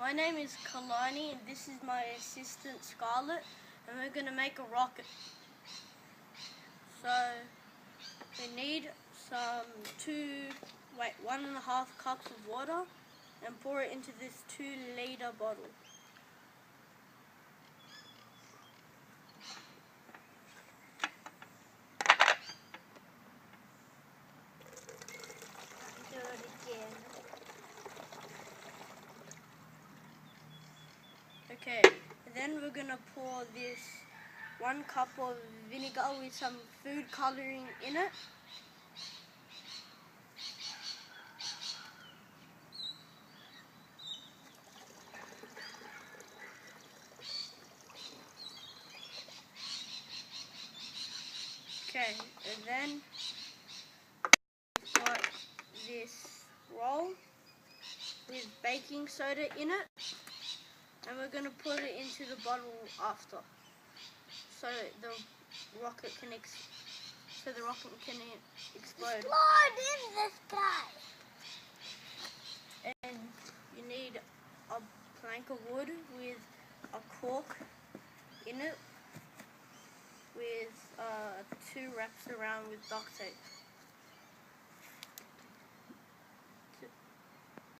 My name is Kalani and this is my assistant Scarlett, and we're going to make a rocket. So we need some 1.5 cups of water and pour it into this 2-liter bottle. Do it again. Okay, then we're going to pour this 1 cup of vinegar with some food coloring in it. Okay, and then got this roll with baking soda in it, and we're going to put it into the bottle after, so the rocket can explode. Explode in the sky. And you need a plank of wood with a cork in it, with 2 wraps around with duct tape.